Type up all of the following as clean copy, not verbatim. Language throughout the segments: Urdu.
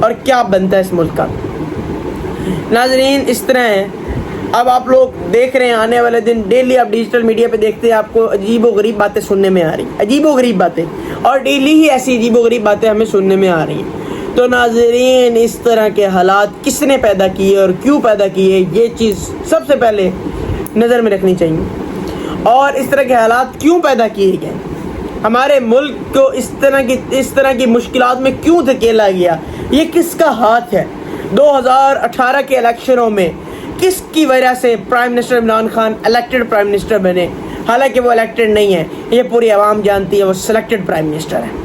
اور کیا بنتا ہے اس ملک کا. ناظرین اس طرح ہے. اب آپ لوگ دیکھ رہے ہیں آنے والے دن ڈیلی آپ ڈیجیٹل میڈیا پہ دیکھتے ہیں آپ کو عجیب و غریب باتیں سننے میں آ رہی ہیں, عجیب و غریب باتیں, اور ڈیلی ہی ایسی عجیب و غریب باتیں ہمیں سننے میں آ رہی ہیں. تو ناظرین اس طرح کے حالات کس نے پیدا کیے اور کیوں پیدا کیے, یہ چیز سب سے پہلے نظر میں رکھنی چاہیے. اور اس طرح کے حالات کیوں پیدا کیے گئے, ہمارے ملک کو اس طرح کی مشکلات میں کیوں دھکیلا گیا, یہ کس کا ہاتھ ہے. 2018 کے الیکشنوں میں کس کی وجہ سے prime minister Imran Khan elected prime minister بنے, حالانکہ وہ الیکٹڈ نہیں ہے, یہ پوری عوام جانتی ہے وہ سلیکٹڈ پرائم منسٹر ہے.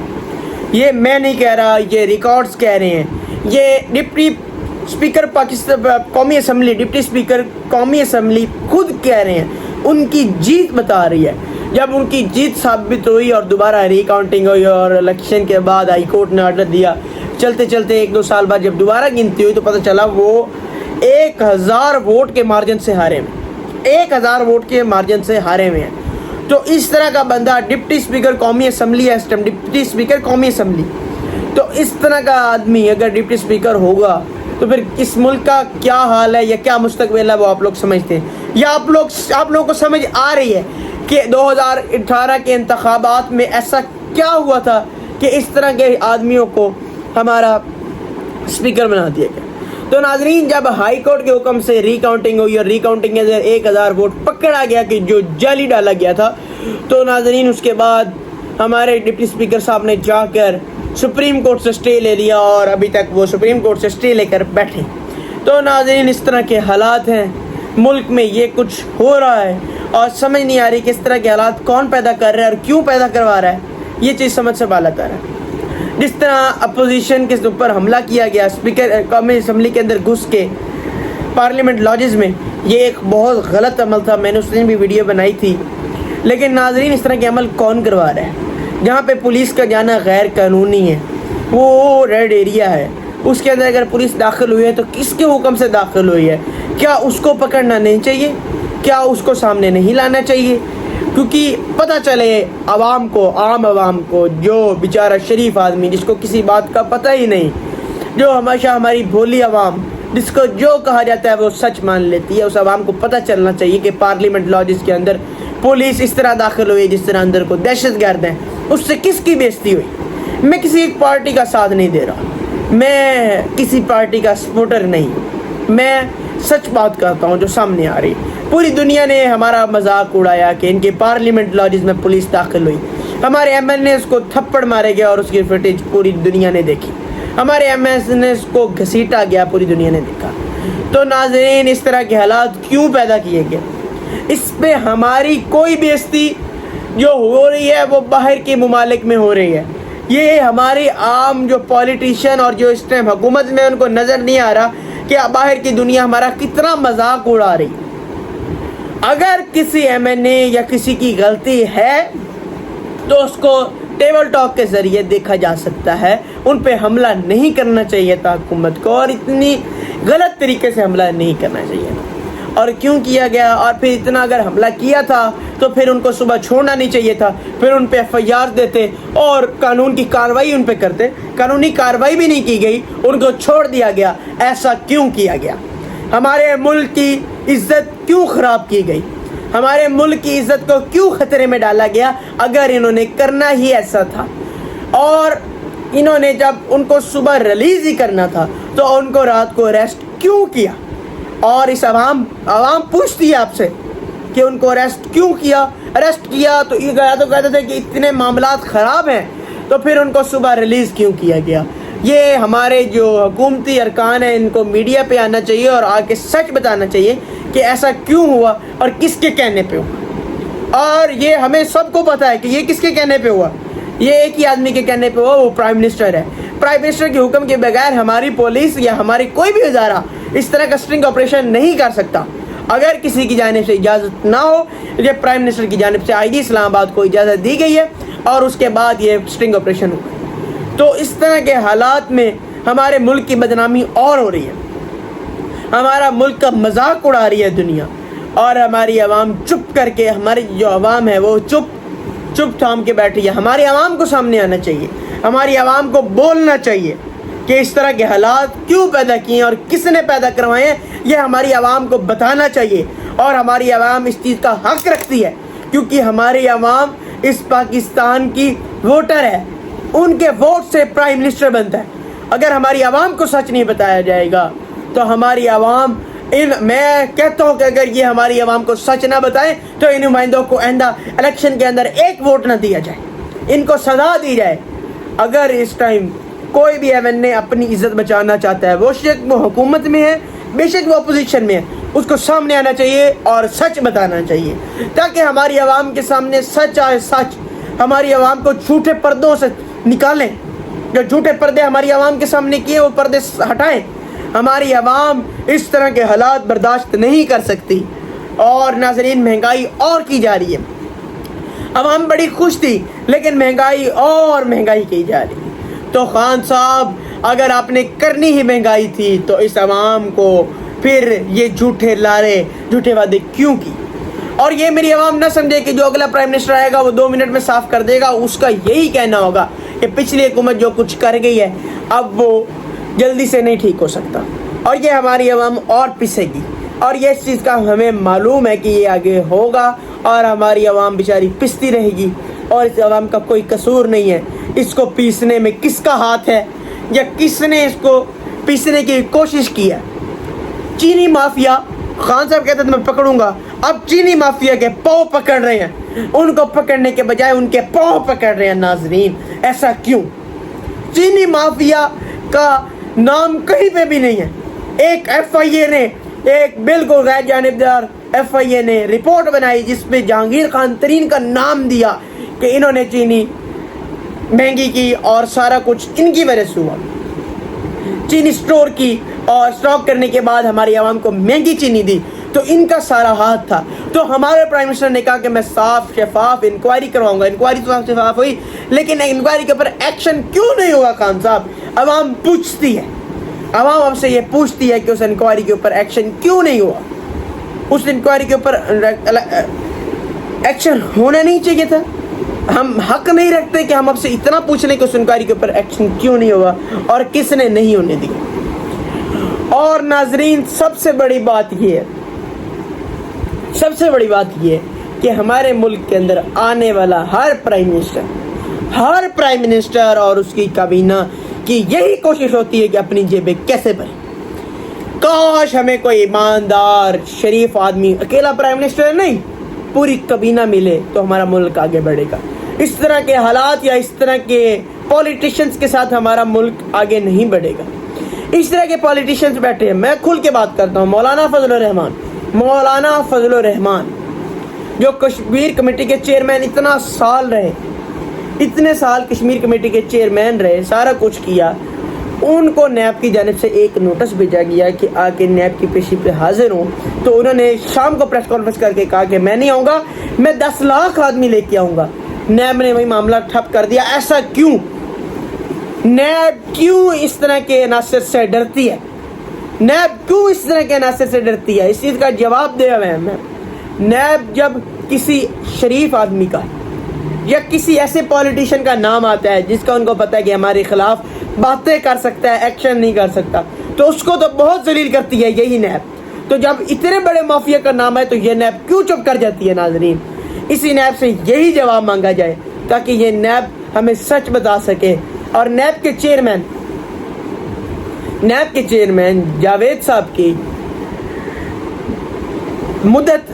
یہ میں نہیں کہہ رہا, یہ ریکارڈز کہہ رہے ہیں. یہ ڈپٹی اسپیکر پاکستان قومی اسمبلی, ڈپٹی اسپیکر قومی اسمبلی خود کہہ رہے ہیں, ان کی جیت بتا رہی ہے. جب ان کی جیت ثابت ہوئی اور دوبارہ ریکاؤنٹنگ ہوئی اور الیکشن کے بعد ہائی کورٹ نے آرڈر دیا, چلتے چلتے 1-2 سال بعد جب دوبارہ گنتی ہوئی تو پتہ چلا وہ 1000 ووٹ کے مارجن سے ہارے ہوئے, 1000 ووٹ کے مارجن سے ہارے ہوئے ہیں. تو اس طرح کا بندہ ڈپٹی اسپیکر قومی اسمبلی ہے, اس ٹائم ڈپٹی اسپیکر قومی اسمبلی, تو اس طرح کا آدمی اگر ڈپٹی اسپیکر ہوگا تو پھر اس ملک کا کیا حال ہے یا کیا مستقبل ہے وہ آپ لوگ سمجھتے ہیں, یا آپ لوگوں کو سمجھ آ رہی ہے کہ 2018 کے انتخابات میں ایسا کیا ہوا تھا کہ اس طرح کے آدمیوں کو ہمارا اسپیکر بنا دیا گیا. تو ناظرین جب ہائی کورٹ کے حکم سے ریکاؤنٹنگ ہوئی اور ریکاؤنٹنگ کے اندر 1000 ووٹ پکڑا گیا کہ جو جعلی ڈالا گیا تھا, تو ناظرین اس کے بعد ہمارے ڈپٹی اسپیکر صاحب نے جا کر سپریم کورٹ سے اسٹے لے لیا اور ابھی تک وہ سپریم کورٹ سے اسٹے لے کر بیٹھے. تو ناظرین اس طرح کے حالات ہیں ملک میں, یہ کچھ ہو رہا ہے اور سمجھ نہیں آ رہی کہ اس طرح کے حالات کون پیدا کر رہا ہے اور کیوں پیدا کروا رہا ہے. یہ چیز سمجھ سے بالا تر ہے. جس طرح اپوزیشن کے اوپر حملہ کیا گیا اسپیکر قومی اسمبلی کے اندر گھس کے پارلیمنٹ لاجز میں, یہ ایک بہت غلط عمل تھا, میں نے اس دن بھی ویڈیو بنائی تھی. لیکن ناظرین اس طرح کے عمل کون کروا رہا ہے, جہاں پہ پولیس کا جانا غیر قانونی ہے, وہ ریڈ ایریا ہے, اس کے اندر اگر پولیس داخل ہوئی ہے تو کس کے حکم سے داخل ہوئی ہے, کیا اس کو پکڑنا نہیں چاہیے, کیا اس کو سامنے نہیں لانا چاہیے, کیونکہ پتہ چلے عوام کو, عام عوام کو, جو بیچارہ شریف آدمی جس کو کسی بات کا پتہ ہی نہیں, جو ہمیشہ ہماری بھولی عوام جس کو جو کہا جاتا ہے وہ سچ مان لیتی ہے, اس عوام کو پتہ چلنا چاہیے کہ پارلیمنٹ لاجز کے اندر پولیس اس طرح داخل ہوئی جس طرح اندر کو دہشت گرد ہیں, اس سے کس کی بےزتی ہوئی. میں کسی ایک پارٹی کا ساتھ نہیں دے رہا, میں کسی پارٹی کا سپورٹر نہیں, میں سچ بات کرتا ہوں جو سامنے آ رہی. پوری دنیا نے ہمارا مذاق اڑایا کہ ان کے پارلیمنٹ لاجز میں پولیس داخل ہوئی, ہمارے ایم این ایس کو تھپڑ مارے گیا اور اس کی فوٹیج پوری دنیا نے دیکھی, ہمارے ایم این ایس کو گھسیٹا گیا, پوری دنیا نے دیکھا. تو ناظرین اس طرح کے حالات کیوں پیدا کیے گئے, اس پہ ہماری کوئی بےزتی جو ہو رہی ہے وہ باہر کے ممالک میں ہو رہی ہے. یہ ہماری عام جو پولیٹیشین اور جو اس ٹائم حکومت میں ان کو نظر نہیں آ رہا کہ باہر کی دنیا ہمارا کتنا مذاق اڑا رہی. اگر کسی ایم این اے یا کسی کی غلطی ہے تو اس کو ٹیبل ٹاک کے ذریعے دیکھا جا سکتا ہے, ان پہ حملہ نہیں کرنا چاہیے تھا حکومت کو, اور اتنی غلط طریقے سے حملہ نہیں کرنا چاہیے. اور کیوں کیا گیا, اور پھر اتنا اگر حملہ کیا تھا تو پھر ان کو صبح چھوڑنا نہیں چاہیے تھا, پھر ان پہ ایف آئی آر دیتے اور قانون کی کارروائی ان پہ کرتے. قانونی کارروائی بھی نہیں کی گئی, ان کو چھوڑ دیا گیا. ایسا کیوں کیا گیا؟ ہمارے ملک کی عزت کیوں خراب کی گئی, ہمارے ملک کی عزت کو کیوں خطرے میں ڈالا گیا اگر انہوں نے کرنا ہی ایسا تھا؟ اور انہوں نے جب ان کو صبح ریلیز ہی کرنا تھا تو ان کو رات کو اریسٹ کیوں کیا؟ اور اس عوام پوچھتی ہے آپ سے کہ ان کو اریسٹ کیوں کیا؟ اریسٹ کیا تو یہ گیا تو کہتے تھے کہ اتنے معاملات خراب ہیں, تو پھر ان کو صبح ریلیز کیوں کیا گیا؟ یہ ہمارے جو حکومتی ارکان ہیں ان کو میڈیا پہ آنا چاہیے اور آ کے سچ بتانا چاہیے کہ ایسا کیوں ہوا اور کس کے کہنے پہ ہوا. اور یہ ہمیں سب کو پتہ ہے کہ یہ کس کے کہنے پہ ہوا, یہ ایک ہی آدمی کے کہنے پہ ہوا, وہ پرائم منسٹر ہے. پرائم منسٹر کے حکم کے بغیر ہماری پولیس یا ہماری کوئی بھی ادارہ اس طرح کا سٹنگ آپریشن نہیں کر سکتا. اگر کسی کی جانب سے اجازت نہ ہو, یہ پرائم منسٹر کی جانب سے آئی جی اسلام آباد کو اجازت دی گئی ہے اور اس کے بعد یہ سٹنگ آپریشن ہوا. تو اس طرح کے حالات میں ہمارے ملک کی بدنامی اور ہو رہی ہے, ہمارا ملک کا مذاق اڑا رہی ہے دنیا, اور ہماری عوام چپ کر کے, ہماری جو عوام ہے وہ چپ تھام کے بیٹھی ہے. ہماری عوام کو سامنے آنا چاہیے, ہماری عوام کو بولنا چاہیے کہ اس طرح کے حالات کیوں پیدا کیے اور کس نے پیدا کروائے ہیں، یہ ہماری عوام کو بتانا چاہیے، اور ہماری عوام اس چیز کا حق رکھتی ہے، کیونکہ ہماری عوام اس پاکستان کی ووٹر ہے، ان کے ووٹ سے پرائم منسٹر بنتا ہے۔ اگر ہماری عوام کو سچ نہیں بتایا جائے گا تو ہماری عوام میں کہتا ہوں کہ اگر یہ ہماری عوام کو سچ نہ بتائیں تو ان نمائندوں کو آئندہ الیکشن کے اندر ایک ووٹ نہ دیا جائے، ان کو سزا دی جائے۔ اگر اس ٹائم کوئی بھی ایم این اے اپنی عزت بچانا چاہتا ہے، وہ شک وہ حکومت میں ہے، بے شک وہ اپوزیشن میں ہے، اس کو سامنے آنا چاہیے اور سچ بتانا چاہیے، تاکہ ہماری عوام کے سامنے سچ آئے، سچ ہماری عوام کو جھوٹے پردوں سے نکالیں، جو جھوٹے پردے ہماری عوام کے سامنے کیے وہ پردے ہٹائیں۔ ہماری عوام اس طرح کے حالات برداشت نہیں کر سکتی۔ اور ناظرین، مہنگائی اور کی جا رہی ہے، عوام بڑی خوش تھی لیکن مہنگائی اور مہنگائی کی جا رہی ہے۔ تو خان صاحب، اگر آپ نے کرنی ہی مہنگائی تھی تو اس عوام کو پھر یہ جھوٹے لارے جھوٹے وعدے کیوں کی؟ اور یہ میری عوام نہ سمجھے کہ جو اگلا پرائم منسٹر آئے گا وہ 2 منٹ میں صاف کر دے گا، اس کا یہی کہنا ہوگا کہ پچھلی حکومت جو کچھ کر گئی ہے اب وہ جلدی سے نہیں ٹھیک ہو سکتا، اور یہ ہماری عوام اور پسے گی، اور یہ اس چیز کا ہمیں معلوم ہے کہ یہ آگے ہوگا، اور ہماری عوام بیچاری پستی رہے گی، اور اس عوام کا کوئی قصور نہیں ہے۔ اس کو پیسنے میں کس کا ہاتھ ہے یا کس نے اس کو پیسنے کی کوشش کی ہے؟ چینی مافیا، خان صاحب کہتے تھے میں پکڑوں گا، اب چینی مافیا کے پاؤں پکڑ رہے ہیں، ان کو پکڑنے کے بجائے ان کے پاؤں پکڑ رہے ہیں۔ ناظرین، ایسا کیوں؟ چینی مافیا کا نام کہیں پہ بھی نہیں ہے۔ ایک ایف آئی اے نے، ایک بالکل غیر جانبدار ایف آئی اے نے رپورٹ بنائی جس پہ جہانگیر خان ترین کا نام دیا کہ انہوں نے چینی مہنگی کی اور سارا کچھ ان کی وجہ سے ہوا۔ چینی سٹور کی اور سٹاک کرنے کے بعد ہماری عوام کو مہنگی چینی دی تو ان کا سارا ہاتھ تھا۔ تو ہمارے پرائم منسٹر نے کہا کہ میں صاف شفاف انکوائری کرواؤں گا۔ انکوائری تو شفاف ہوئی لیکن انکوائری کے اوپر ایکشن کیوں نہیں ہوا؟ خان صاحب، عوام پوچھتی ہے، عوام ہم سے یہ پوچھتی ہے کہ اس انکوائری کے اوپر ایکشن کیوں نہیں ہوا؟ اس انکوائری کے اوپر ایکشن ہونا نہیں چاہیے تھا۔ ہم حق نہیں رکھتے کہ ہم اب سے اتنا پوچھ لیں کہ اس انکوائری کے اوپر ایکشن کیوں نہیں ہوا اور کس نے نہیں ہونے دی۔ اور ناظرین، سب سے بڑی بات یہ ہے کہ ہمارے ملک کے اندر آنے والا ہر پرائم منسٹر اور اس کی کابینہ کی یہی کوشش ہوتی ہے کہ اپنی جیبیں کیسے بھریں۔ کاش ہمیں کوئی ایماندار شریف آدمی، اکیلا پرائم منسٹر نہیں، پوری کابینہ ملے تو ہمارا ملک آگے بڑھے گا۔ اس طرح کے حالات یا اس طرح کے پولیٹیشنز کے ساتھ ہمارا ملک آگے نہیں بڑھے گا۔ اس طرح کے پولیٹیشنز بیٹھے ہیں، میں کھل کے بات کرتا ہوں، مولانا فضل الرحمان جو کشمیر کمیٹی کے چیئرمین اتنے سال کشمیر کمیٹی کے چیئرمین رہے، سارا کچھ کیا، ان کو نیب کی جانب سے ایک نوٹس بھیجا گیا کہ آ کے نیب کی پیشی پہ حاضر ہوں، تو انہوں نے شام کو پریس کانفرنس کر کے کہا کہ میں نہیں آؤں گا، میں 10 لاکھ آدمی لے کے آؤں گا۔ نیب نے وہی معاملہ ٹھپ کر دیا۔ ایسا کیوں؟ نیب کیوں اس طرح کے عناصر سے ڈرتی ہے؟ اس چیز کا جواب دیا ہے میں۔ نیب جب کسی شریف آدمی کا یا کسی ایسے پولیٹیشین کا نام آتا ہے جس کا ان کو پتا ہے کہ ہمارے خلاف باتیں کر سکتا ہے، ایکشن نہیں کر سکتا، تو اس کو تو بہت ذلیل کرتی ہے یہی نیب۔ تو جب اتنے بڑے مافیا کا نام ہے تو یہ نیب کیوں چپ کر جاتی ہے؟ ناظرین، اسی نیب سے یہی جواب مانگا جائے تاکہ یہ نیب ہمیں سچ بتا سکے۔ اور نیب کے چیئرمین جاوید صاحب کی مدت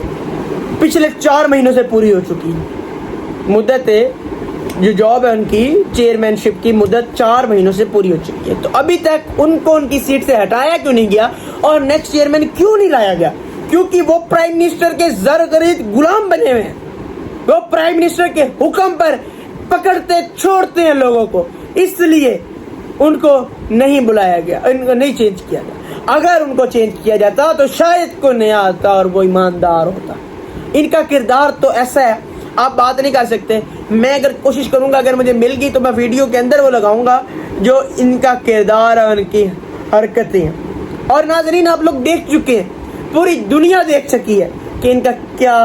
پچھلے 4 مہینوں سے پوری ہو چکی ہے۔ مدت جو جاب ہے ان کی چیئرمین شپ کی مدت 4 مہینوں سے پوری ہو چکی ہے، تو ابھی تک ان کو ان کی سیٹ سے ہٹایا کیوں نہیں گیا اور نیکسٹ چیئرمین کیوں نہیں لایا گیا؟ کیونکہ وہ پرائم منسٹر کے زرخرید غلام بنے ہوئے ہیں، وہ پرائم منسٹر کے حکم پر پکڑتے چھوڑتے ہیں لوگوں کو، اس لیے ان کو نہیں بلایا گیا، ان کو نہیں چینج کیا گیا۔ اگر ان کو چینج کیا جاتا تو شاید کوئی نیا آتا اور وہ ایماندار ہوتا۔ ان کا کردار تو ایسا ہے، آپ بات نہیں کر سکتے۔ میں اگر کوشش کروں گا، اگر مجھے مل گئی تو میں ویڈیو کے اندر وہ لگاؤں گا جو ان کا کردار اور ان کی حرکتیں ہیں۔ اور ناظرین، آپ لوگ دیکھ چکے ہیں، پوری دنیا دیکھ سکی ہے کہ ان کا کیا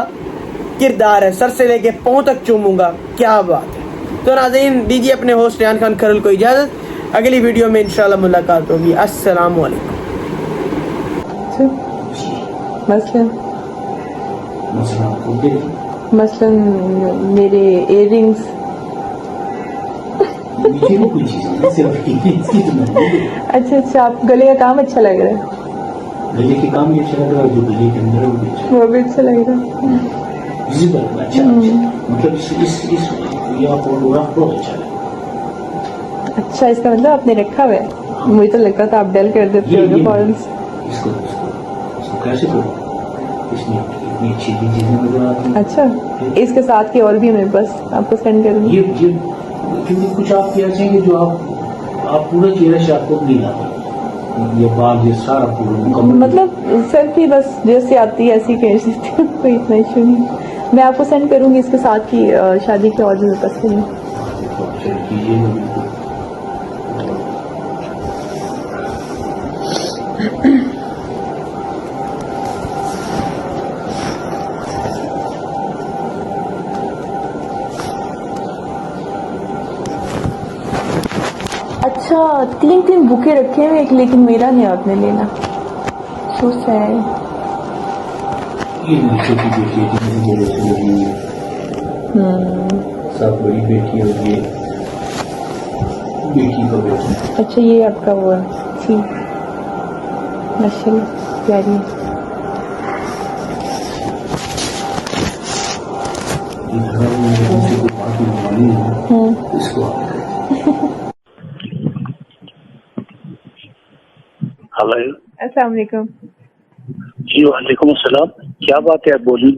کردار ہے۔ سر سے لے کے پاؤں تک چوموں گا، کیا بات ہے۔ تو ناظرین، دیجیے اپنے ہوسٹ ریان خان کھرل کو اجازت۔ اگلی ویڈیو میں انشاءاللہ ملاقات ہوگی. السلام علیکم. مثلاً میرے ایئر رنگس. اچھا اچھا, آپ گلے کا کام اچھا لگ رہا ہے. گلے کے کام بھی اچھا لگ رہا ہے, جو گلے کے اندر وہ بھی اچھا لگ رہا ہے. مطلب بہت اچھا ہے. اچھا, اس کا مطلب آپ نے رکھا ہوا ہے. مجھے تو لگتا تھا آپ ڈل کر دیتے ہو فوراً. اس کو کیسے کرو, اس میں اتنی اچھی چیزیں نظر آتی ہیں. اچھا, اس کے ساتھ کے اور بھی میرے پاس آپ کو سینڈ کروں گی. یہ کیونکہ کچھ آپ کے ایسے ہیں کہ جو آپ پورا چہرہ سے آپ کو نہیں لاتے, یہ بال یہ سارا پورا مطلب سیلفی بس جیسے آتی ہے ایسی کہہ سکتی ہوں, کوئی اتنا ایشو نہیں. میں آپ کو سینڈ کروں گی اس کے ساتھ کی شادی کے اور بھی میرے پاس کریں. اچھا, 3 بکے رکھے ہوئے, ایک لیکن میرا نہیں آپ نے لینا. سو سیڈ. سب بڑی بیٹی ہوگی, بیٹی کا بیٹا. اچھا, یہ آپ کا وہ ہے. ٹھیک, ماشاء اللہ پیاری ہے. اس کو ہلو, السلام علیکم. جی وعلیکم السلام. کیا بات ہے, بولی.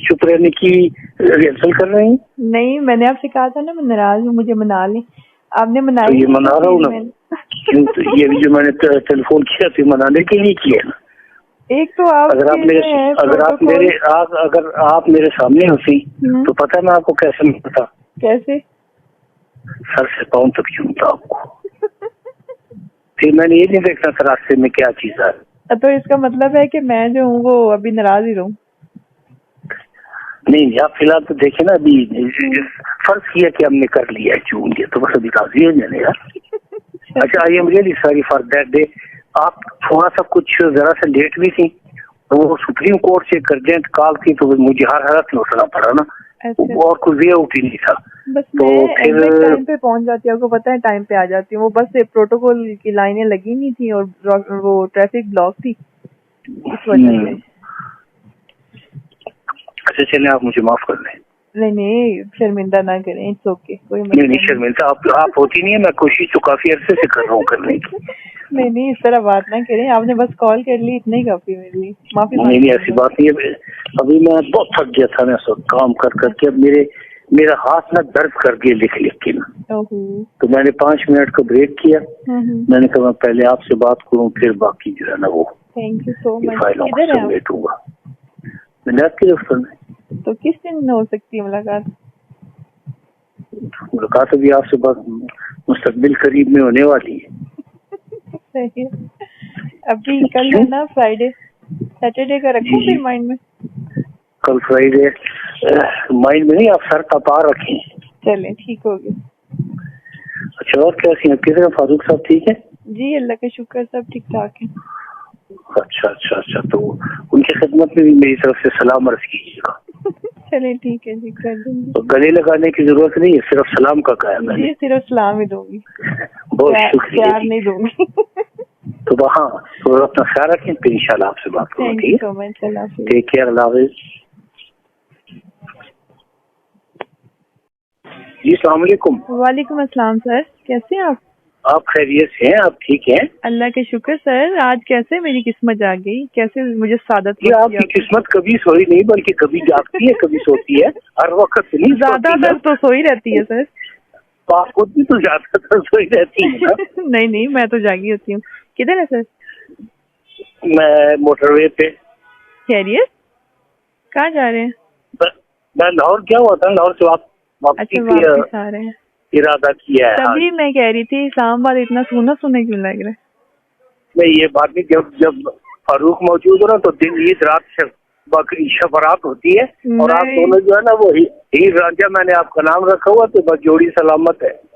چپ رہنے کی ریہرسل کر رہے ہیں؟ نہیں, میں نے آپ سے کہا تھا نا میں ناراض ہوں, مجھے منا لیں. آپ نے منایا. تو یہ منا رہا ہوں نا. کیوں, یہ جو میں نے ٹیلی فون کیا تو منانے کے لیے کیا نا. ایک تو آپ اگر آپ میرے سامنے ہوتی تو پتہ میں آپ کو کیسے ملتا. کیسے؟ سر سے پاؤں تک چومتا آپ کو. پھر میں نے یہ نہیں دیکھنا تھا راستے میں کیا چیز ہے. تو اس کا مطلب ہے کہ میں جو ہوں وہ ابھی ناراض ہی رہوں. نہیں, آپ فی الحال تو دیکھیں نا, ابھی فرض کیا کہ ہم نے کر لیا ہے, چون لیا, تو بس ابھی راضی ہو جانے یار. اچھا, I am really sorry for that day. آپ تھوڑا سا کچھ ذرا سا لیٹ بھی تھی, وہ سپریم کورٹ سے ایک ارجنٹ کال تھی تو مجھے ہر حالت میں اٹھنا پڑا نا. اور کوئی وے آؤٹ ہی نہیں تھا. بس تو پھر ٹائم پہ پہنچ جاتی ہوں, آپ کو پتا ہے ٹائم پہ آ جاتی ہوں. وہ بس پروٹوکول کی لائنیں لگی نہیں تھی اور وہ ٹریفک بلاک تھی, اس وجہ سے. اچھا چلیں, آپ مجھے معاف کر دیں. نہیں, شرمندہ نہ کریں. اٹس اوکے, کوئی نہیں شرمندہ آپ ہوتی نہیں ہے. میں کوشش تو کافی عرصے سے کر رہا ہوں کرنے کی. نہیں, اس طرح بات نہ کریں. آپ نے بس کال کر لی, اتنا ہی کافی میرے لیے. معافی. نہیں, ایسی بات نہیں ہے. ابھی میں بہت تھک گیا تھا, میں کام کر کے. اب میرا ہاتھ نہ درد کر گیا لکھ کے نا. تو میں نے 5 منٹ کا بریک کیا. میں نے کہا میں پہلے آپ سے بات کروں, پھر باقی جو ہے نا وہ تھینک یو سو مچ. فائلوں کو سبمٹ ہوگا. میں نے آپ کے دفتر میں. تو کس دن ہو سکتی ہے ملاقات؟ ملاقات ابھی آپ سے بات مستقبل قریب میں ہونے والی ہے. ابھی کل ہے نا فرائیڈے, سیٹرڈے کا رکھوں پھر مائنڈ میں. کل فرائیڈے مائنڈ میں نہیں, آپ سر کا پار رکھیں. چلیں ٹھیک ہو گیا. اچھا, اور کیسی ہیں کس طرح فاروق صاحب ٹھیک ہے؟ جی اللہ کا شکر, سب ٹھیک ٹھاک ہے. اچھا, تو ان کی خدمت میں بھی میری طرف سے سلام عرض کیجیے گا. چلیں ٹھیک ہے جی, کر دوں گی. گلے لگانے کی ضرورت نہیں ہے, صرف سلام کا کہا میں نے. جی صرف سلام ہی دوں گی, بہت شکریہ. پیار نہیں دوں گی. تو وہاں تو اپنا خیال رکھیں, پھر انشاءاللہ آپ سے بات کروں. ٹھیک ہے, ٹیک کیئر, اللہ حافظ. جی السلام علیکم. وعلیکم السلام سر, کیسے ہیں آپ خیریت سے ہیں؟ آپ ٹھیک ہیں؟ اللہ کا شکر سر. آج کیسے میری قسمت جاگ گئی, کیسے مجھے سعادت. یہ آپ کی قسمت کبھی سوئی نہیں, بلکہ کبھی جاگتی ہے کبھی سوتی ہے, ہر وقت نہیں. زیادہ تر تو سوئی رہتی ہے سر. آپ خود بھی تو زیادہ تر سوئی رہتی ہے. نہیں, میں تو جاگی ہوتی ہوں. کدھر ہے سر؟ میں موٹر وے پہ. خیریت, کہاں جا رہے ہیں؟ میں لاہور گیا ہوا تھا, لاہور سے واپس آ رہے ہیں. ارادہ کیا ہے. تبھی میں کہہ رہی تھی اسلام آباد اتنا سونا کیوں لگ رہا ہے. نہیں, یہ بات نہیں, جب فاروق موجود ہو نا تو دن عید رات بقری شبرات ہوتی ہے, اور آپ دونوں جو ہے نا وہ ہیر رانجھا, میں نے آپ کا نام رکھا ہوا تو بس جوڑی سلامت ہے.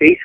23